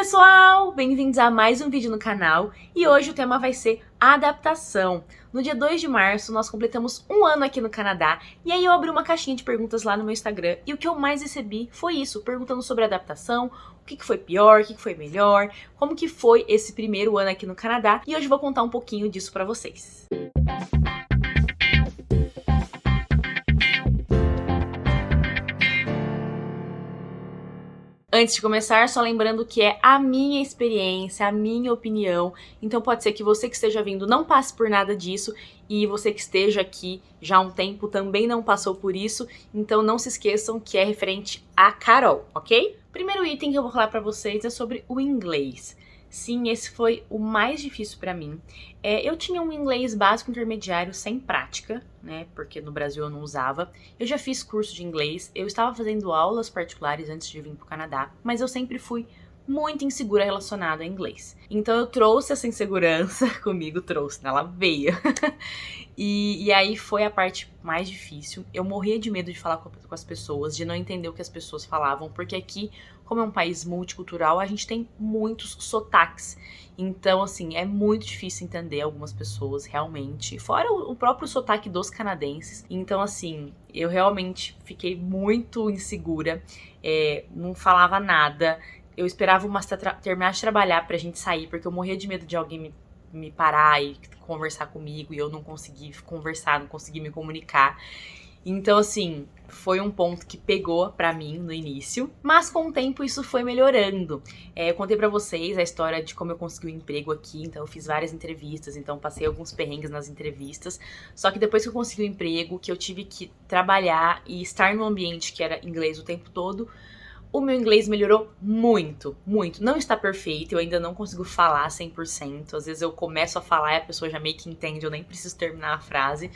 pessoal! Bem-vindos a mais um vídeo no canal e hoje o tema vai ser adaptação. No dia 2 de março nós completamos um ano aqui no Canadá e aí eu abri uma caixinha de perguntas lá no meu Instagram e o que eu mais recebi foi isso, perguntando sobre adaptação, o que foi pior, o que foi melhor, como que foi esse primeiro ano aqui no Canadá e hoje eu vou contar um pouquinho disso pra vocês. Antes de começar, só lembrando que é a minha experiência, a minha opinião, então pode ser que você que esteja vindo não passe por nada disso e você que esteja aqui já há um tempo também não passou por isso, então não se esqueçam que é referente a Carol, ok? Primeiro item que eu vou falar pra vocês é sobre o inglês. Sim, esse foi o mais difícil pra mim. Eu tinha um inglês básico intermediário sem prática, né, porque no Brasil eu não usava. Eu já fiz curso de inglês, eu estava fazendo aulas particulares antes de vir pro Canadá, mas eu sempre fui muito insegura relacionada a inglês. Então eu trouxe essa insegurança comigo, ela veio. E aí foi a parte mais difícil. Eu morria de medo de falar com as pessoas, de não entender o que as pessoas falavam, porque aqui, como é um país multicultural, a gente tem muitos sotaques. Então, assim, é muito difícil entender algumas pessoas, realmente. Fora o próprio sotaque dos canadenses. Então, assim, eu realmente fiquei muito insegura, não falava nada. Eu esperava o Master terminar de trabalhar pra gente sair, porque eu morria de medo de alguém me parar e conversar comigo e eu não consegui conversar, não consegui me comunicar. Então, assim, foi um ponto que pegou pra mim no início, mas com o tempo isso foi melhorando. Eu contei pra vocês a história de como eu consegui um emprego aqui, então eu fiz várias entrevistas, então passei alguns perrengues nas entrevistas, só que depois que eu consegui o emprego, que eu tive que trabalhar e estar num ambiente que era inglês o tempo todo, o meu inglês melhorou muito, muito. Não está perfeito, eu ainda não consigo falar 100%. Às vezes eu começo a falar e a pessoa já meio que entende, eu nem preciso terminar a frase.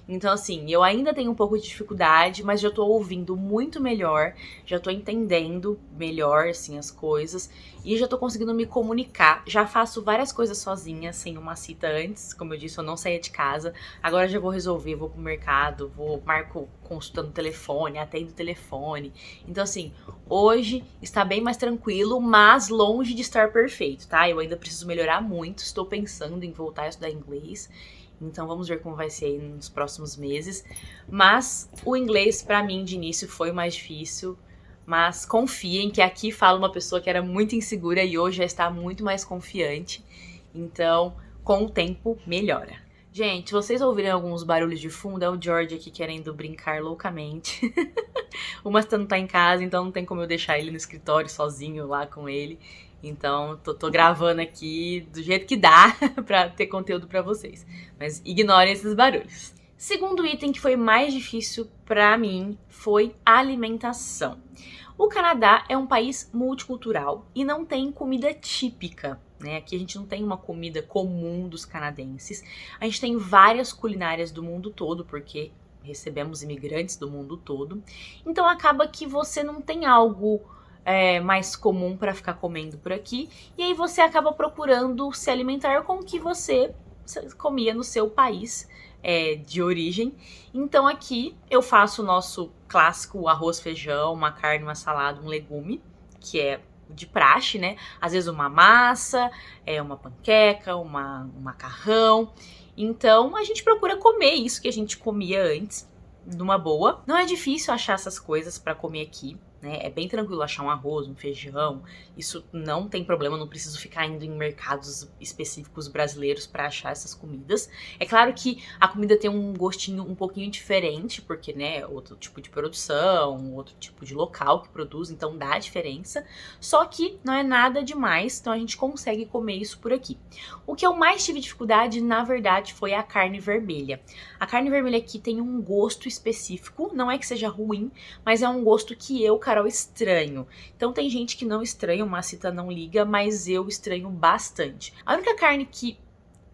Então, assim, eu ainda tenho um pouco de dificuldade, mas já tô ouvindo muito melhor, já tô entendendo melhor, assim, as coisas, e já tô conseguindo me comunicar. Já faço várias coisas sozinha, sem uma cita antes, como eu disse, eu não saía de casa. Agora já vou resolver, vou pro mercado, marco consultando o telefone, atendo o telefone. Então, assim, hoje está bem mais tranquilo, mas longe de estar perfeito, tá? Eu ainda preciso melhorar muito, estou pensando em voltar a estudar inglês. Então vamos ver como vai ser aí nos próximos meses. Mas o inglês pra mim de início foi o mais difícil. Mas confiem que aqui fala uma pessoa que era muito insegura e hoje já está muito mais confiante. Então, com o tempo, melhora. Gente, se vocês ouvirem alguns barulhos de fundo, é o George aqui querendo brincar loucamente. O Mastan tá em casa, então não tem como eu deixar ele no escritório sozinho lá com ele. Então, tô gravando aqui do jeito que dá pra ter conteúdo pra vocês. Mas ignorem esses barulhos. Segundo item que foi mais difícil pra mim foi a alimentação. O Canadá é um país multicultural e não tem comida típica, né? Aqui a gente não tem uma comida comum dos canadenses. A gente tem várias culinárias do mundo todo, porque recebemos imigrantes do mundo todo. Então acaba que você não tem algo mais comum para ficar comendo por aqui, e aí você acaba procurando se alimentar com o que você comia no seu país de origem. Então aqui eu faço o nosso clássico arroz, feijão, uma carne, uma salada, um legume, que é de praxe, né? Às vezes uma massa, uma panqueca, um macarrão. Então a gente procura comer isso que a gente comia antes, numa boa. Não é difícil achar essas coisas para comer aqui, né? É bem tranquilo achar um arroz, um feijão, isso não tem problema, não preciso ficar indo em mercados específicos brasileiros para achar essas comidas. É claro que a comida tem um gostinho um pouquinho diferente, porque, né, outro tipo de produção, outro tipo de local que produz, então dá diferença. Só que não é nada demais, então a gente consegue comer isso por aqui. O que eu mais tive dificuldade, na verdade, foi a carne vermelha. A carne vermelha aqui tem um gosto específico, não é que seja ruim, mas é um gosto que eu, Carol, estranho. Então tem gente que não estranha, uma cita não liga, mas eu estranho bastante. A única carne que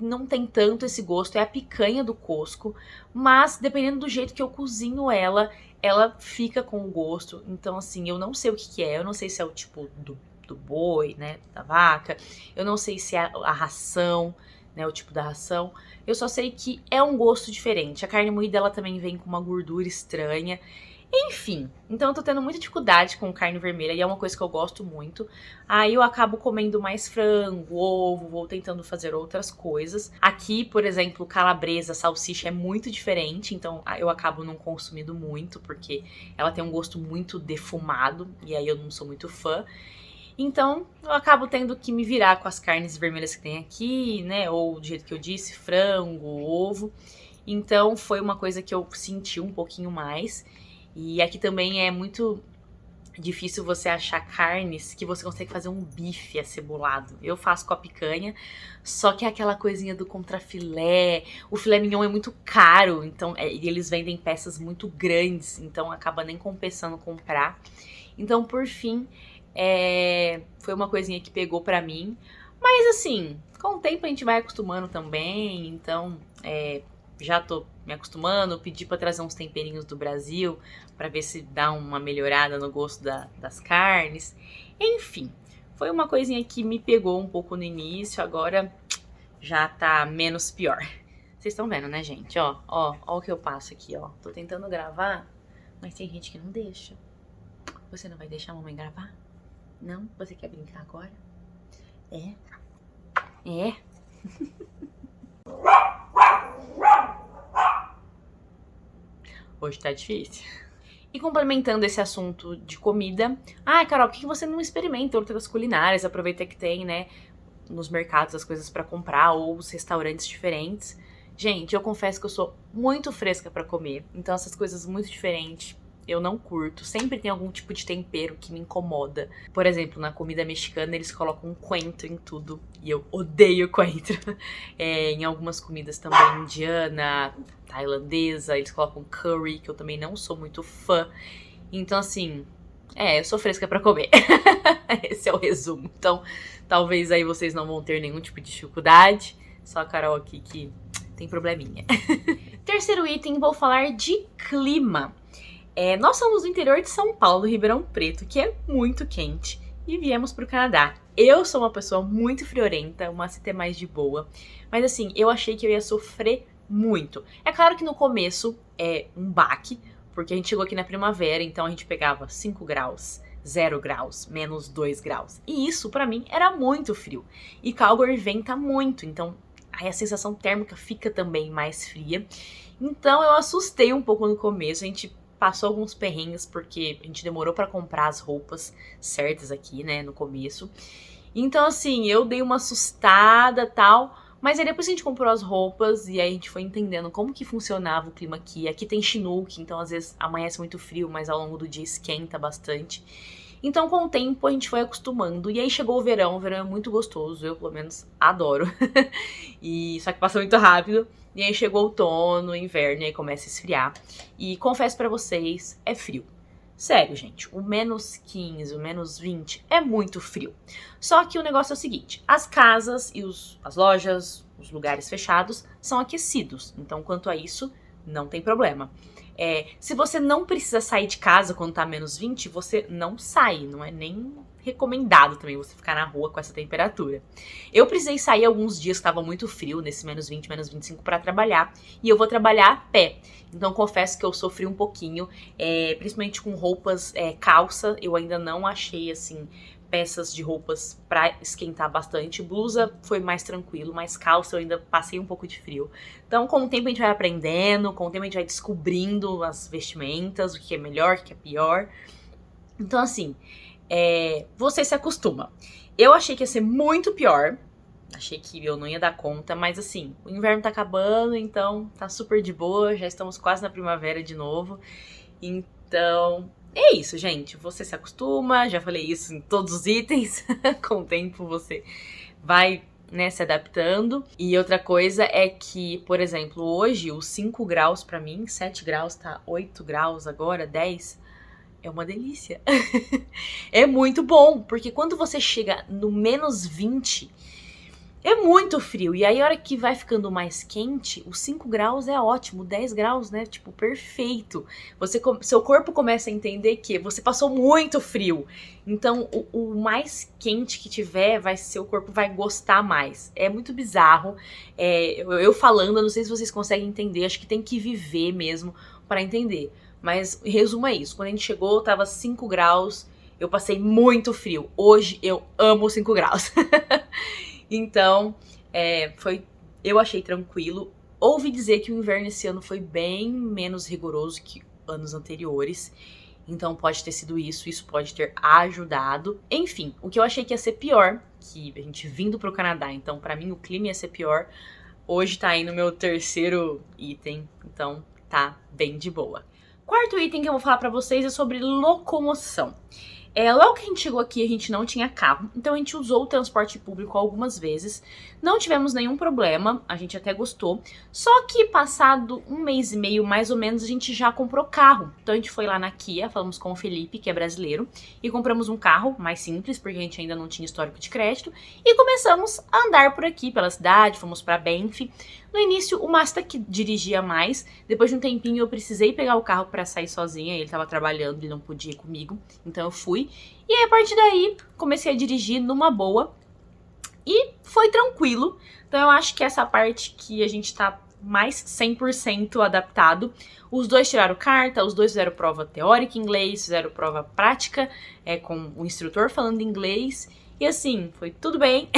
não tem tanto esse gosto é a picanha do Costco, mas dependendo do jeito que eu cozinho ela fica com o gosto. Então, assim, eu não sei o que é, eu não sei se é o tipo do boi, né, da vaca, eu não sei se é a ração, né, o tipo da ração. Eu só sei que é um gosto diferente. A carne moída ela também vem com uma gordura estranha. Enfim, então eu tô tendo muita dificuldade com carne vermelha e é uma coisa que eu gosto muito. Aí eu acabo comendo mais frango, ovo, vou tentando fazer outras coisas. Aqui, por exemplo, calabresa, salsicha é muito diferente, então eu acabo não consumindo muito, porque ela tem um gosto muito defumado e aí eu não sou muito fã. Então, eu acabo tendo que me virar com as carnes vermelhas que tem aqui, né? Ou do jeito que eu disse, frango, ovo. Então, foi uma coisa que eu senti um pouquinho mais. E aqui também é muito difícil você achar carnes que você consegue fazer um bife acebolado. Eu faço com a picanha, só que é aquela coisinha do contrafilé. O filé mignon é muito caro, então e eles vendem peças muito grandes, então acaba nem compensando comprar. Então, por fim, foi uma coisinha que pegou pra mim. Mas assim, com o tempo a gente vai acostumando também, então já tô me acostumando, pedi pra trazer uns temperinhos do Brasil pra ver se dá uma melhorada no gosto das carnes. Enfim, foi uma coisinha que me pegou um pouco no início, agora já tá menos pior. Vocês estão vendo, né, gente? Ó o que eu passo aqui, ó. Tô tentando gravar, mas tem gente que não deixa. Você não vai deixar a mamãe gravar? Não? Você quer brincar agora? É? Hoje tá difícil. E complementando esse assunto de comida, Carol, por que você não experimenta outras culinárias? Aproveita que tem, né, nos mercados as coisas pra comprar ou os restaurantes diferentes. Gente, eu confesso que eu sou muito fresca pra comer, então essas coisas muito diferentes eu não curto. Sempre tem algum tipo de tempero que me incomoda. Por exemplo, na comida mexicana eles colocam coentro em tudo e eu odeio coentro. Em algumas comidas também, indiana, tailandesa, eles colocam curry, que eu também não sou muito fã. Então assim, eu sou fresca pra comer. Esse é o resumo. Então, talvez aí vocês não vão ter nenhum tipo de dificuldade. Só a Carol aqui que tem probleminha. Terceiro item, vou falar de clima. Nós somos do interior de São Paulo, Ribeirão Preto, que é muito quente, e viemos pro Canadá. Eu sou uma pessoa muito friorenta, uma CT mais de boa, mas assim, eu achei que eu ia sofrer muito. É claro que no começo é um baque, porque a gente chegou aqui na primavera, então a gente pegava 5 graus, 0 graus, menos 2 graus. E isso, pra mim, era muito frio. E Calgary venta muito, então aí a sensação térmica fica também mais fria. Então eu assustei um pouco no começo, a gente passou alguns perrengues porque a gente demorou pra comprar as roupas certas aqui, né, no começo. Então, assim, eu dei uma assustada e tal, mas aí depois a gente comprou as roupas e aí a gente foi entendendo como que funcionava o clima aqui. Aqui tem Chinook, então às vezes amanhece muito frio, mas ao longo do dia esquenta bastante. Então, com o tempo, a gente foi acostumando. E aí chegou o verão é muito gostoso, eu pelo menos adoro. Só que passa muito rápido. E aí chegou o outono, inverno, e aí começa a esfriar. E confesso pra vocês, é frio. Sério, gente, o menos 15, o menos 20 é muito frio. Só que o negócio é o seguinte, as casas e as lojas, os lugares fechados são aquecidos. Então, quanto a isso, não tem problema. Se você não precisa sair de casa quando tá menos 20, você não sai, não é nem recomendado também você ficar na rua com essa temperatura. Eu precisei sair alguns dias que tava muito frio, nesse menos 20, menos 25 pra trabalhar, e eu vou trabalhar a pé. Então confesso que eu sofri um pouquinho, principalmente com roupas, calça, eu ainda não achei assim peças de roupas pra esquentar bastante. Blusa foi mais tranquilo, mas calça eu ainda passei um pouco de frio. Então com o tempo a gente vai aprendendo, com o tempo a gente vai descobrindo as vestimentas, o que é melhor, o que é pior. Então assim, você se acostuma. Eu achei que ia ser muito pior, achei que eu não ia dar conta, mas assim, o inverno tá acabando, então tá super de boa, já estamos quase na primavera de novo. Então, é isso, gente. Você se acostuma, já falei isso em todos os itens. Com o tempo você vai, né, se adaptando. E outra coisa é que, por exemplo, hoje os 5 graus pra mim, 7 graus tá 8 graus agora, 10, é uma delícia. É muito bom, porque quando você chega no menos 20, é muito frio. E aí a hora que vai ficando mais quente, os 5 graus é ótimo, 10 graus, né, tipo, perfeito. Seu corpo começa a entender que você passou muito frio. Então, o mais quente que tiver, seu corpo vai gostar mais. É muito bizarro. Eu falando, eu não sei se vocês conseguem entender, acho que tem que viver mesmo para entender. Mas em resumo é isso. Quando a gente chegou, tava 5 graus. Eu passei muito frio. Hoje eu amo 5 graus. Então, eu achei tranquilo. Ouvi dizer que o inverno esse ano foi bem menos rigoroso que anos anteriores. Então pode ter sido isso pode ter ajudado. Enfim, o que eu achei que ia ser pior, que a gente vindo pro Canadá, então pra mim o clima ia ser pior, hoje tá aí no meu terceiro item, então tá bem de boa. Quarto item que eu vou falar pra vocês é sobre locomoção. Logo que a gente chegou aqui, a gente não tinha carro, então a gente usou o transporte público algumas vezes. Não tivemos nenhum problema, a gente até gostou. Só que passado 1 mês e meio, mais ou menos, a gente já comprou carro. Então a gente foi lá na Kia, falamos com o Felipe, que é brasileiro, e compramos um carro mais simples, porque a gente ainda não tinha histórico de crédito. E começamos a andar por aqui, pela cidade, fomos pra Banff. No início, o Masta que dirigia mais. Depois de um tempinho, eu precisei pegar o carro pra sair sozinha. Ele tava trabalhando, ele não podia ir comigo. Então eu fui. E aí, a partir daí, comecei a dirigir numa boa. E foi tranquilo. Então eu acho que essa parte que a gente tá mais 100% adaptado. Os dois tiraram carta, os dois fizeram prova teórica em inglês, fizeram prova prática, com o instrutor falando inglês. E assim, foi tudo bem.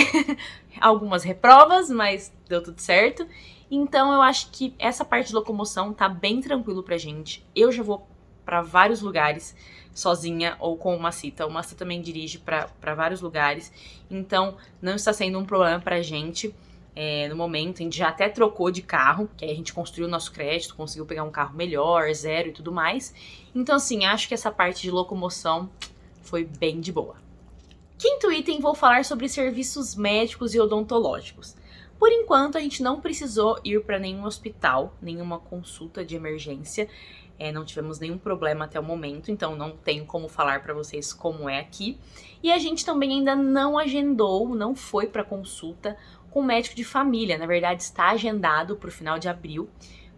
Algumas reprovas, mas deu tudo certo. Então eu acho que essa parte de locomoção tá bem tranquilo pra gente. Eu já vou pra vários lugares sozinha ou com o Macita. O Macita também dirige pra vários lugares. Então não está sendo um problema pra gente. No momento, a gente já até trocou de carro, que aí a gente construiu o nosso crédito, conseguiu pegar um carro melhor, zero e tudo mais. Então assim, acho que essa parte de locomoção foi bem de boa. Quinto item, vou falar sobre serviços médicos e odontológicos. Por enquanto, a gente não precisou ir para nenhum hospital, nenhuma consulta de emergência. Não tivemos nenhum problema até o momento, então não tenho como falar para vocês como é aqui. E a gente também ainda não agendou, não foi para consulta com médico de família. Na verdade, está agendado para o final de abril.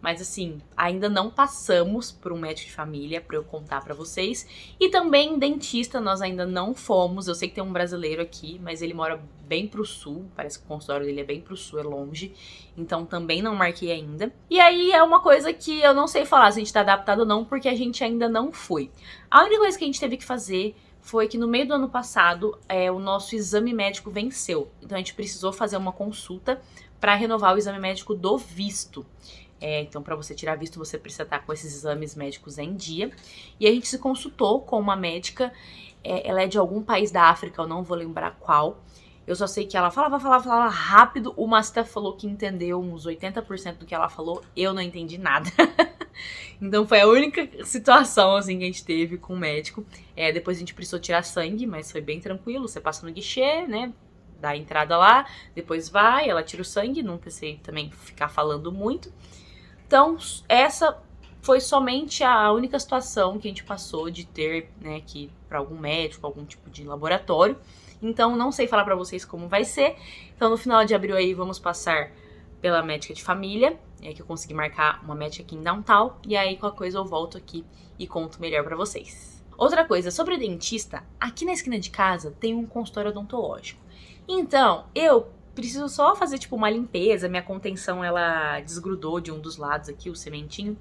Mas assim, ainda não passamos por um médico de família para eu contar para vocês. E também dentista nós ainda não fomos. Eu sei que tem um brasileiro aqui, mas ele mora bem pro sul. Parece que o consultório dele é bem pro sul, é longe. Então também não marquei ainda. E aí é uma coisa que eu não sei falar se a gente tá adaptado ou não, porque a gente ainda não foi. A única coisa que a gente teve que fazer foi que no meio do ano passado o nosso exame médico venceu. Então a gente precisou fazer uma consulta para renovar o exame médico do visto. Então, para você tirar visto, você precisa estar com esses exames médicos em dia. E a gente se consultou com uma médica, ela é de algum país da África, eu não vou lembrar qual. Eu só sei que ela falava rápido. O Masta falou que entendeu uns 80% do que ela falou, eu não entendi nada. Então foi a única situação assim que a gente teve com o médico. Depois a gente precisou tirar sangue, mas foi bem tranquilo. Você passa no guichê, né? Dá a entrada lá, depois vai, ela tira o sangue, não precisei também ficar falando muito. Então, essa foi somente a única situação que a gente passou de ter, né, que ir para algum médico, algum tipo de laboratório. Então, não sei falar para vocês como vai ser. Então, no final de abril aí, vamos passar pela médica de família, que eu consegui marcar uma médica aqui em Downtown. E aí, qualquer coisa, eu volto aqui e conto melhor para vocês. Outra coisa, sobre dentista, aqui na esquina de casa tem um consultório odontológico. Então, eu preciso só fazer, tipo, uma limpeza. Minha contenção, ela desgrudou de um dos lados aqui, o cementinho.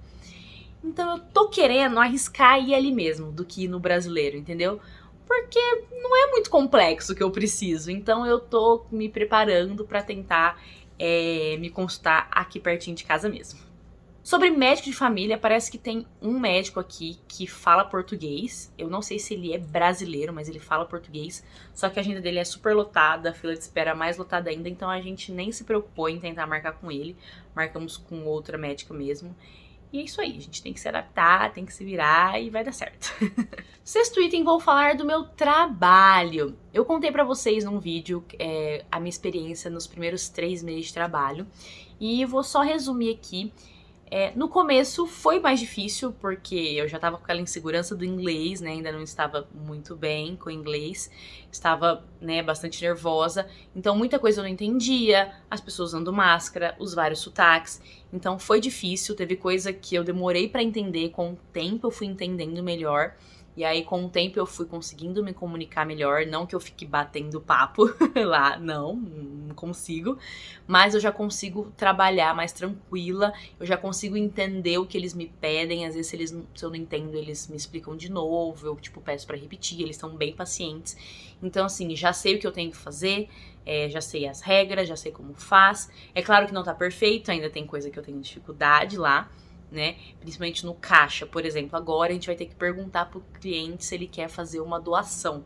Então, eu tô querendo arriscar ir ali mesmo, do que ir no brasileiro, entendeu? Porque não é muito complexo o que eu preciso. Então, eu tô me preparando pra tentar me consultar aqui pertinho de casa mesmo. Sobre médico de família, parece que tem um médico aqui que fala português. Eu não sei se ele é brasileiro, mas ele fala português. Só que a agenda dele é super lotada, a fila de espera é mais lotada ainda. Então a gente nem se preocupou em tentar marcar com ele. Marcamos com outra médica mesmo. E é isso aí, a gente tem que se adaptar, tem que se virar e vai dar certo. Sexto item, vou falar do meu trabalho. Eu contei pra vocês num vídeo a minha experiência nos primeiros 3 meses de trabalho. E vou só resumir aqui. No começo foi mais difícil, porque eu já estava com aquela insegurança do inglês, né? Ainda não estava muito bem com o inglês, estava, né, bastante nervosa. Então muita coisa eu não entendia, as pessoas usando máscara, os vários sotaques. Então foi difícil, teve coisa que eu demorei para entender, com o tempo eu fui entendendo melhor. E aí, com o tempo, eu fui conseguindo me comunicar melhor. Não que eu fique batendo papo lá, não consigo. Mas eu já consigo trabalhar mais tranquila. Eu já consigo entender o que eles me pedem. Às vezes, se eu não entendo, eles me explicam de novo. Eu, tipo, peço pra repetir. Eles são bem pacientes. Então, assim, já sei o que eu tenho que fazer. Já sei as regras, já sei como faz. É claro que não tá perfeito. Ainda tem coisa que eu tenho dificuldade lá, né? Principalmente no caixa, por exemplo. Agora a gente vai ter que perguntar pro cliente se ele quer fazer uma doação.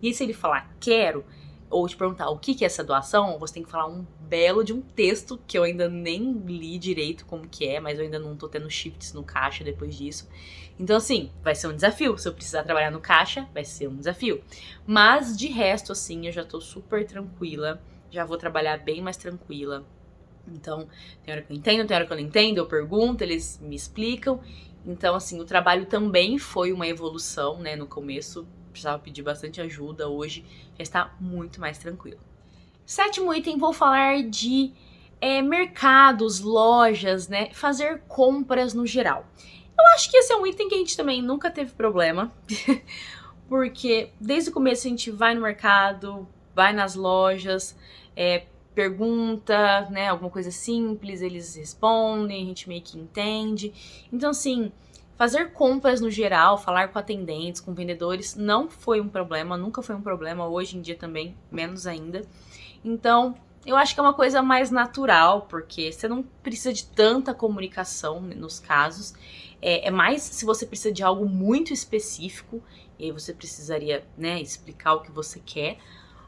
E se ele falar quero, ou te perguntar o que é essa doação, você tem que falar um belo de um texto que eu ainda nem li direito como que é, mas eu ainda não tô tendo shifts no caixa depois disso. Então, assim, vai ser um desafio. Se eu precisar trabalhar no caixa, vai ser um desafio. Mas, de resto, assim, eu já tô super tranquila. Já vou trabalhar bem mais tranquila. Então, tem hora que eu entendo, tem hora que eu não entendo, eu pergunto, eles me explicam. Então, assim, o trabalho também foi uma evolução, né? No começo, precisava pedir bastante ajuda, hoje já está muito mais tranquilo. Sétimo item, vou falar de mercados, lojas, né? Fazer compras no geral. Eu acho que esse é um item que a gente também nunca teve problema, porque desde o começo a gente vai no mercado, vai nas lojas, pergunta, né, alguma coisa simples, eles respondem, a gente meio que entende. Então, assim, fazer compras no geral, falar com atendentes, com vendedores, não foi um problema, nunca foi um problema, hoje em dia também, menos ainda. Então, eu acho que é uma coisa mais natural, porque você não precisa de tanta comunicação nos casos. É mais se você precisa de algo muito específico, e aí você precisaria, né, explicar o que você quer.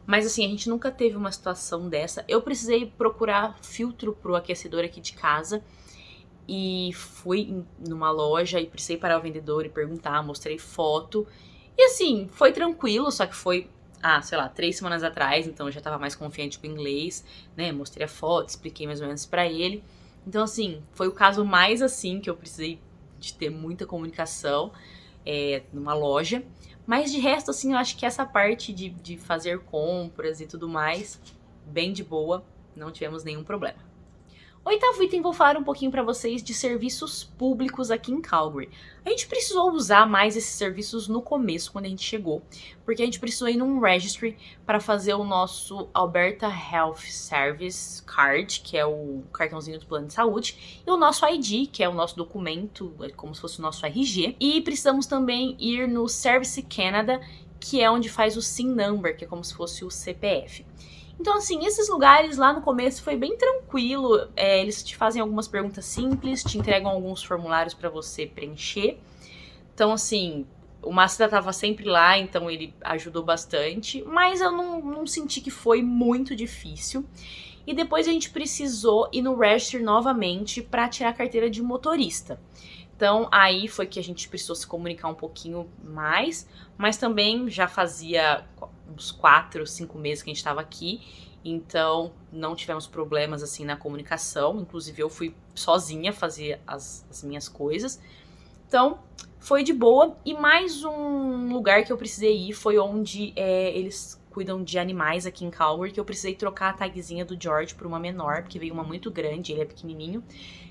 Mas assim, a gente nunca teve uma situação dessa. Eu precisei procurar filtro pro aquecedor aqui de casa. E fui numa loja e precisei parar o vendedor e perguntar, mostrei foto. E assim, foi tranquilo, só que foi, sei lá, 3 semanas atrás, então eu já tava mais confiante com o inglês, né? Mostrei a foto, expliquei mais ou menos pra ele. Então assim, foi o caso mais assim que eu precisei de ter muita comunicação numa loja. Mas de resto, assim, eu acho que essa parte de fazer compras e tudo mais, bem de boa, não tivemos nenhum problema. Oitavo item, vou falar um pouquinho para vocês de serviços públicos aqui em Calgary. A gente precisou usar mais esses serviços no começo, quando a gente chegou, porque a gente precisou ir num registry para fazer o nosso Alberta Health Service Card, que é o cartãozinho do plano de saúde, e o nosso ID, que é o nosso documento, como se fosse o nosso RG. E precisamos também ir no Service Canada, que é onde faz o SIN Number, que é como se fosse o CPF. Então, assim, esses lugares lá no começo foi bem tranquilo. Eles te fazem algumas perguntas simples, te entregam alguns formulários para você preencher. Então, assim, o Macida tava sempre lá, então ele ajudou bastante. Mas eu não senti que foi muito difícil. E depois a gente precisou ir no registry novamente para tirar a carteira de motorista. Então, aí foi que a gente precisou se comunicar um pouquinho mais, mas também já fazia uns 4, 5 meses que a gente estava aqui, então não tivemos problemas assim na comunicação, inclusive eu fui sozinha fazer as minhas coisas, então foi de boa. E mais um lugar que eu precisei ir foi onde eles cuidam de animais aqui em Calgary, que eu precisei trocar a tagzinha do George por uma menor, porque veio uma muito grande, ele é pequenininho.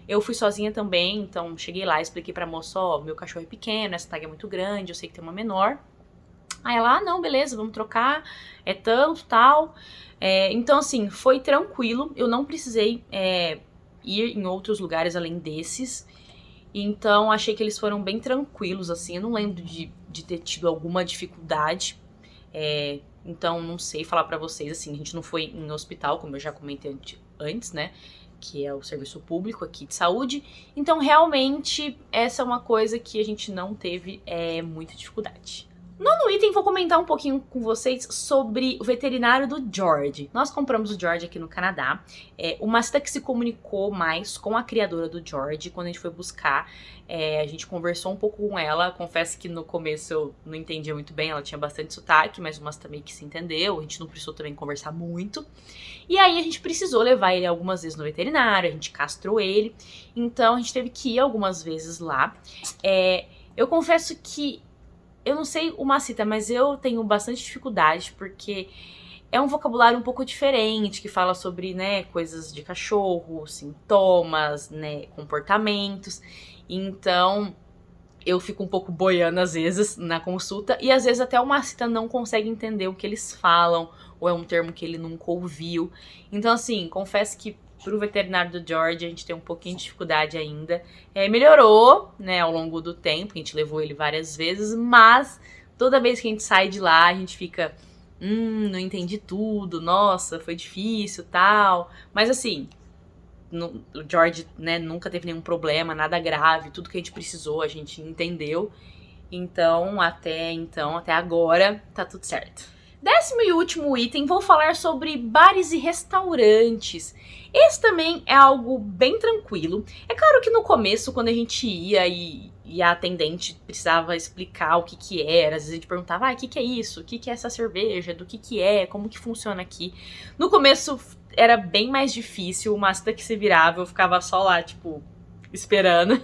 Eu fui sozinha também, então cheguei lá, expliquei pra moça, meu cachorro é pequeno, essa tag é muito grande, eu sei que tem uma menor. Aí ela, não, beleza, vamos trocar, é tanto, tal. Então, assim, foi tranquilo, eu não precisei ir em outros lugares além desses. Então, achei que eles foram bem tranquilos, assim, eu não lembro de ter tido alguma dificuldade. Então, não sei falar pra vocês, assim, a gente não foi em hospital, como eu já comentei antes, né? Que é o serviço público aqui de saúde. Então, realmente, essa é uma coisa que a gente não teve muita dificuldade. Nono item, vou comentar um pouquinho com vocês sobre o veterinário do George. Nós compramos o George aqui no Canadá. O Macida que se comunicou mais com a criadora do George. Quando a gente foi buscar, a gente conversou um pouco com ela. Confesso que no começo eu não entendia muito bem, ela tinha bastante sotaque, mas o Macida meio que se entendeu. A gente não precisou também conversar muito. E aí a gente precisou levar ele algumas vezes no veterinário, a gente castrou ele. Então a gente teve que ir algumas vezes lá. Eu confesso que eu não sei o Macita, mas eu tenho bastante dificuldade, porque é um vocabulário um pouco diferente, que fala sobre, né, coisas de cachorro, sintomas, né, comportamentos. Então, eu fico um pouco boiando às vezes na consulta, e às vezes até o Masta não consegue entender o que eles falam, ou é um termo que ele nunca ouviu. Então assim, confesso que pro veterinário do George a gente tem um pouquinho de dificuldade ainda. Melhorou, né, ao longo do tempo, a gente levou ele várias vezes, mas toda vez que a gente sai de lá, a gente fica, não entendi tudo, nossa, foi difícil, tal. Mas assim, o George, né, nunca teve nenhum problema, nada grave, tudo que a gente precisou, a gente entendeu. Então, até agora, tá tudo certo. 10º e último item, vou falar sobre bares e restaurantes. Esse também é algo bem tranquilo. É claro que no começo, quando a gente ia e a atendente precisava explicar o que era, às vezes a gente perguntava, o que é isso? O que é essa cerveja? Do que é? Como que funciona aqui? No começo era bem mais difícil, o Masta que se virava, eu ficava só lá, tipo, esperando.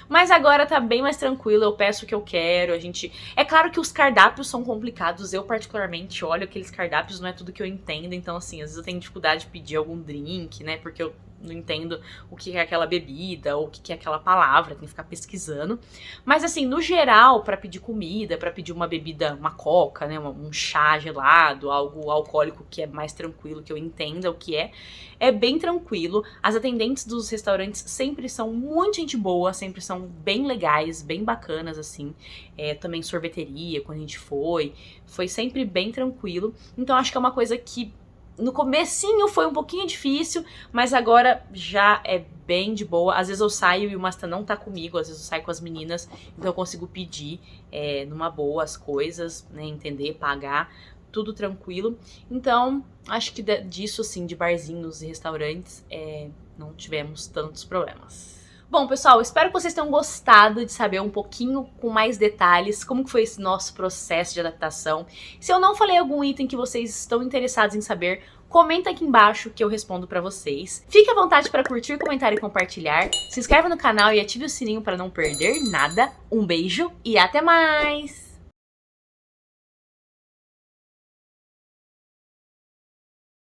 Mas agora tá bem mais tranquilo, eu peço o que eu quero, É claro que os cardápios são complicados, eu particularmente olho aqueles cardápios, não é tudo que eu entendo, então assim, às vezes eu tenho dificuldade de pedir algum drink, né, porque eu não entendo o que é aquela bebida ou o que é aquela palavra, tem que ficar pesquisando. Mas assim, no geral, pra pedir comida, pra pedir uma bebida, uma coca, né, um chá gelado, algo alcoólico que é mais tranquilo, que eu entenda o que é bem tranquilo. As atendentes dos restaurantes sempre são muito gente boa, sempre são bem legais, bem bacanas, assim. Também sorveteria, quando a gente foi sempre bem tranquilo. Então acho que é uma coisa que no comecinho foi um pouquinho difícil, mas agora já é bem de boa. Às vezes eu saio e o Masta não tá comigo, às vezes eu saio com as meninas, então eu consigo pedir numa boa as coisas, né, entender, pagar, tudo tranquilo. Então, acho que disso, assim, de barzinhos e restaurantes, não tivemos tantos problemas. Bom, pessoal, espero que vocês tenham gostado de saber um pouquinho com mais detalhes como que foi esse nosso processo de adaptação. Se eu não falei algum item que vocês estão interessados em saber, comenta aqui embaixo que eu respondo pra vocês. Fique à vontade para curtir, comentar e compartilhar. Se inscreva no canal e ative o sininho para não perder nada. Um beijo e até mais!